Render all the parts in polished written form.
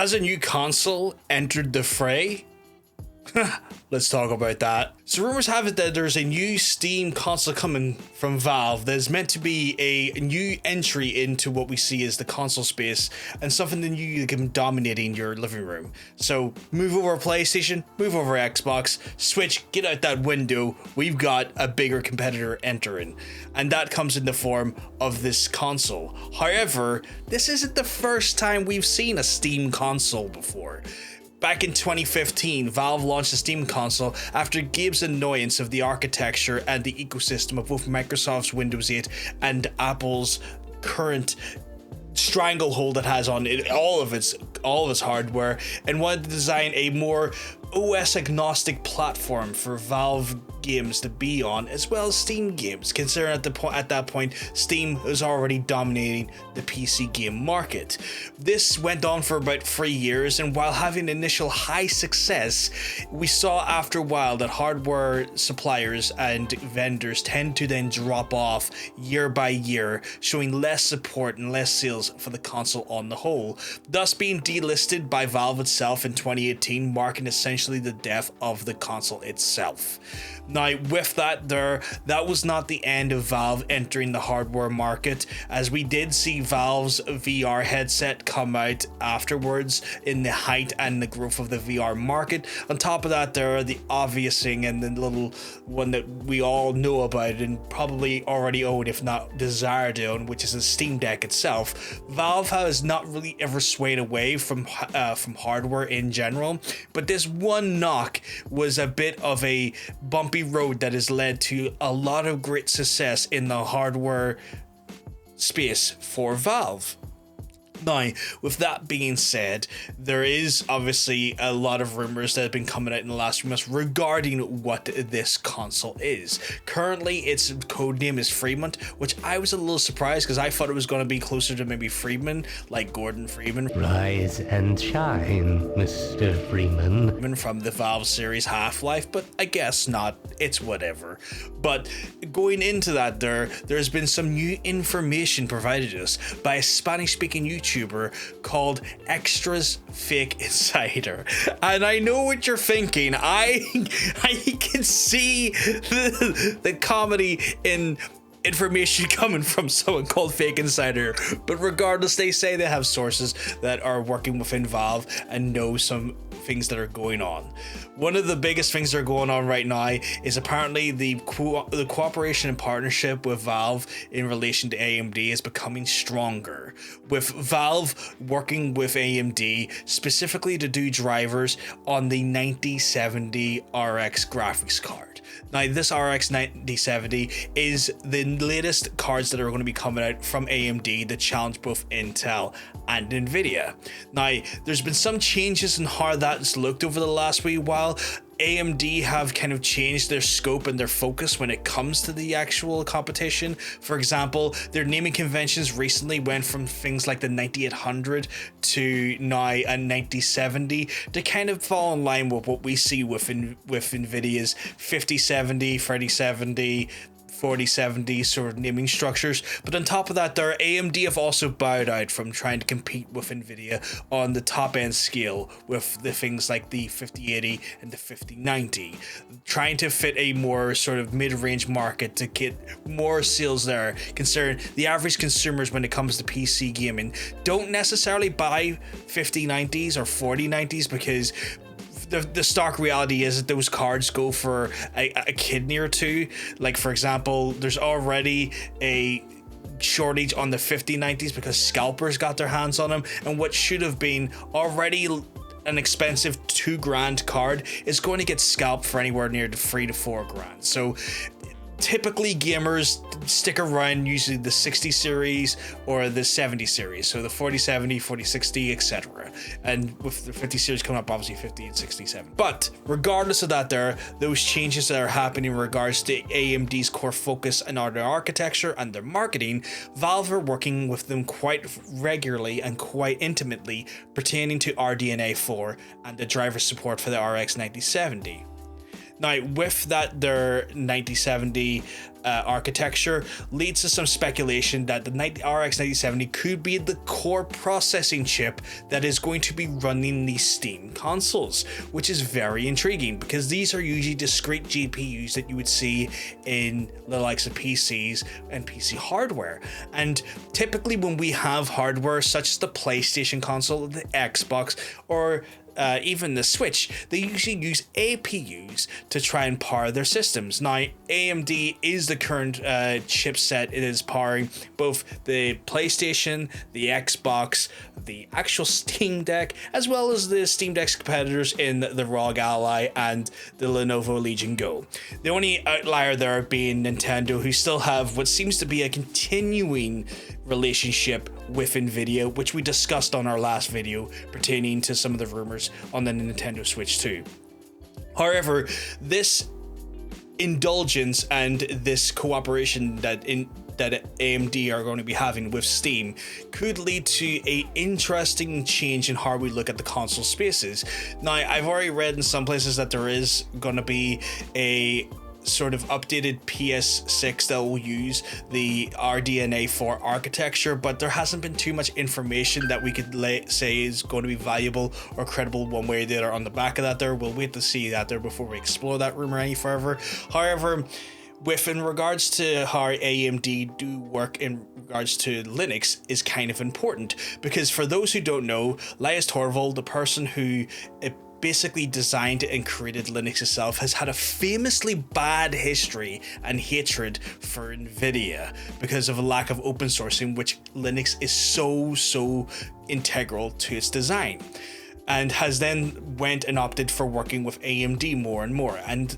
Has a new console entered the fray? Let's talk about that. So rumors have it that there's a new Steam console coming from Valve that is meant to be a new entry into what we see as the console space and something that you can dominating your living room. So move over PlayStation, move over Xbox, Switch, get out that window. We've got a bigger competitor entering, and that comes in the form of this console. However, this isn't the first time we've seen a Steam console before. Back in 2015, Valve launched a Steam console after Gabe's annoyance of the architecture and the ecosystem of both Microsoft's Windows 8 and Apple's current stranglehold it has on it, all of its hardware, and wanted to design a more OS agnostic platform for Valve games to be on, as well as Steam games, considering at that point Steam was already dominating the PC game market. This went on for about 3 years, and while having initial high success, we saw after a while that hardware suppliers and vendors tend to then drop off year by year, showing less support and less sales for the console on the whole, thus being delisted by Valve itself in 2018, marking essentially the death of the console itself. Now, with that, that was not the end of Valve entering the hardware market, as we did see Valve's VR headset come out afterwards in the height and the growth of the VR market. On top of that, there are the obvious thing and the little one that we all know about and probably already own, if not desire to own, which is the Steam Deck itself. Valve has not really ever swayed away from hardware in general, but this one knock was a bit of a bumpy road that has led to a lot of great success in the hardware space for Valve. Now, with that being said, there is obviously a lot of rumors that have been coming out in the last few months regarding what this console is. Currently, its codename is Fremont, which I was a little surprised because I thought it was going to be closer to maybe Freeman, like Gordon Freeman. Rise and shine, Mr. Freeman. From the Valve series Half-Life, but I guess not. It's whatever. But going into that, there's been some new information provided us by a Spanish-speaking YouTuber called Extras Fake Insider, and I know what you're thinking. I can see the comedy in information coming from someone called Fake Insider, but regardless, they say they have sources that are working within Valve and know some things that are going on. One of the biggest things that are going on right now is apparently the cooperation and partnership with Valve in relation to AMD is becoming stronger, with Valve working with AMD specifically to do drivers on the 9070 RX graphics card. Now, this RX 9070 is the latest cards that are going to be coming out from AMD that challenge both Intel and Nvidia. Now, there's been some changes in how that's looked over the last wee while. AMD have kind of changed their scope and their focus when it comes to the actual competition. For example, their naming conventions recently went from things like the 9800 to now a 9070 to kind of fall in line with what we see with Nvidia's 5070, 3070, 4070 sort of naming structures. But on top of that, their AMD have also bowed out from trying to compete with Nvidia on the top end scale with the things like the 5080 and the 5090, trying to fit a more sort of mid-range market to get more sales there, considering the average consumers when it comes to PC gaming don't necessarily buy 5090s or 4090s because the stock reality is that those cards go for a kidney or two. Like, for example, there's already a shortage on the 5090s because scalpers got their hands on them, and what should have been already an expensive $2,000 card is going to get scalped for anywhere near the $3,000 to $4,000. So typically gamers stick around usually the 60 series or the 70 series, so the 4070, 4060, etc. And with the 50 series coming up, obviously 50 and 67. But regardless of that, there are those changes that are happening in regards to AMD's core focus and their architecture and their marketing. Valve are working with them quite regularly and quite intimately pertaining to RDNA 4 and the driver support for the RX 9070. Now, with that, their 9070 architecture leads to some speculation that the RX 9070 could be the core processing chip that is going to be running these Steam consoles, which is very intriguing because these are usually discrete GPUs that you would see in the likes of PCs and PC hardware. And typically when we have hardware such as the PlayStation console, the Xbox, or even the Switch, they usually use APUs to try and power their systems. Now, AMD is the current chipset. It is powering both the PlayStation, the Xbox, the actual Steam Deck, as well as the Steam Deck's competitors in the ROG Ally and the Lenovo Legion Go. The only outlier there being Nintendo, who still have what seems to be a continuing relationship with Nvidia, which we discussed on our last video pertaining to some of the rumors on the Nintendo Switch 2. However, this indulgence and this cooperation that AMD are going to be having with Steam could lead to a interesting change in how we look at the console spaces. Now, I've already read in some places that there is going to be a sort of updated PS6 that will use the RDNA 4 architecture, but there hasn't been too much information that we could say is going to be valuable or credible one way or the other on the back of that there. We'll wait to see that there before we explore that rumor any further. However, in regards to how AMD do work in regards to Linux is kind of important, because for those who don't know, Linus Torvald, the person who basically designed and created Linux itself, has had a famously bad history and hatred for Nvidia because of a lack of open sourcing, which Linux is so integral to its design, and has then went and opted for working with AMD more and more. And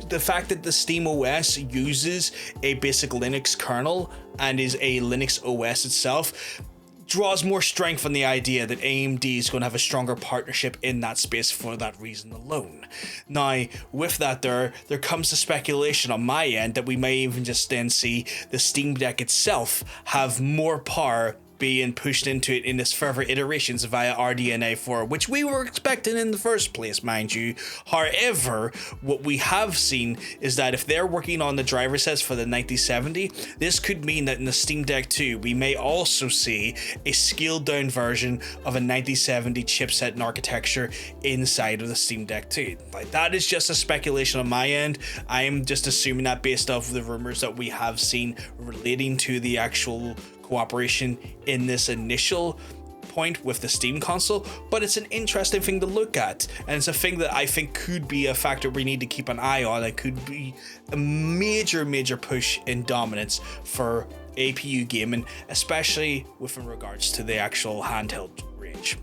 the fact that the Steam OS uses a basic Linux kernel and is a Linux OS itself draws more strength on the idea that AMD is going to have a stronger partnership in that space for that reason alone. Now, with that, there comes the speculation on my end that we may even just then see the Steam Deck itself have more power being pushed into it in its further iterations via RDNA 4, which we were expecting in the first place, mind you. However, what we have seen is that if they're working on the driver sets for the 9070, this could mean that in the Steam Deck 2, we may also see a scaled down version of a 9070 chipset and architecture inside of the Steam Deck 2. Like, that is just a speculation on my end. I am just assuming that based off the rumors that we have seen relating to the actual cooperation in this initial point with the Steam console, but it's an interesting thing to look at, and it's a thing that I think could be a factor we need to keep an eye on. It could be a major push in dominance for APU gaming, especially with regards to the actual handheld range.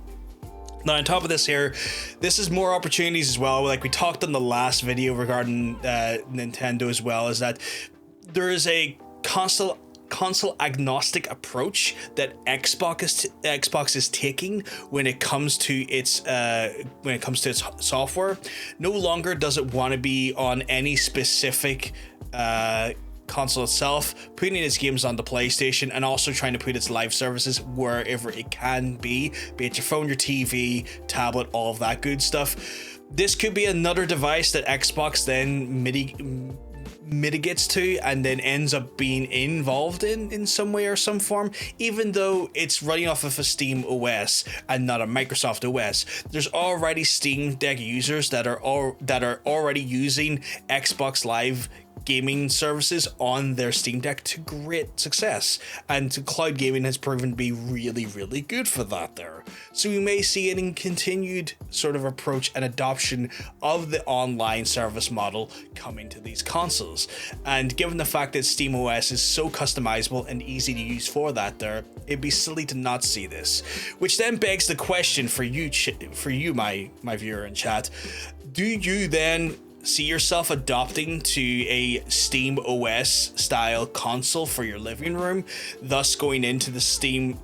Now, on top of this here, this is more opportunities as well. Like we talked in the last video regarding Nintendo as well, is that there is a console agnostic approach that Xbox is taking when it comes to its software. No longer does it want to be on any specific console itself, putting its games on the PlayStation and also trying to put its live services wherever it can be it your phone, your TV, tablet, all of that good stuff. This could be another device that Xbox then mitigates to and then ends up being involved in some way or some form, even though it's running off of a Steam OS and not a Microsoft OS. There's already Steam Deck users that are already using Xbox Live gaming services on their Steam Deck to great success, and cloud gaming has proven to be really good for that there. So we may see an continued sort of approach and adoption of the online service model coming to these consoles. And given the fact that SteamOS is so customizable and easy to use for that there, it'd be silly to not see this. Which then begs the question for you, my viewer in chat, do you then see yourself adopting to a Steam OS style console for your living room, thus going into the Steam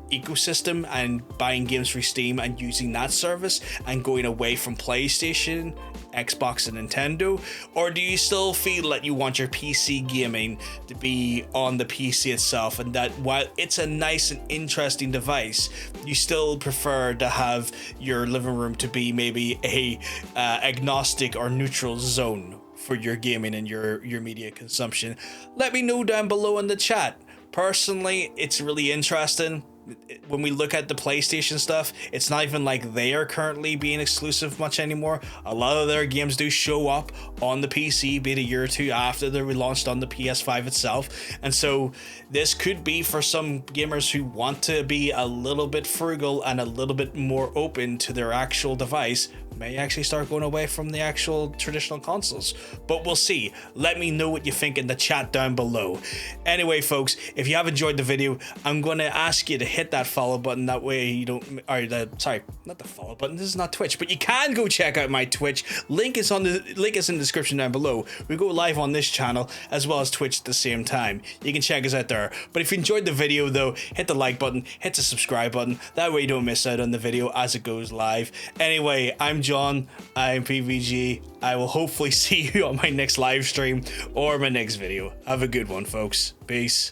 ecosystem and buying games through Steam and using that service and going away from PlayStation, Xbox and Nintendo? Or do you still feel that you want your PC gaming to be on the PC itself, and that while it's a nice and interesting device, you still prefer to have your living room to be maybe a agnostic or neutral zone for your gaming and your media consumption. Let me know down below in the chat. Personally, it's really interesting. When we look at the PlayStation stuff, it's not even like they are currently being exclusive much anymore. A lot of their games do show up on the PC, be it a year or two after they're relaunched on the PS5 itself. And so this could be for some gamers who want to be a little bit frugal and a little bit more open to their actual device, may actually start going away from the actual traditional consoles. But we'll see. Let me know what you think in the chat down below. Anyway, folks, if you have enjoyed the video, I'm going to ask you to hit that follow button. That way you don't, sorry, not the follow button. This is not Twitch, but you can go check out my Twitch. Link is in the description down below. We go live on this channel as well as Twitch at the same time. You can check us out there. But if you enjoyed the video though, hit the like button, hit the subscribe button. That way you don't miss out on the video as it goes live. Anyway, I'm John, I'm PVG. I will hopefully see you on my next live stream or my next video. Have a good one, folks. Peace.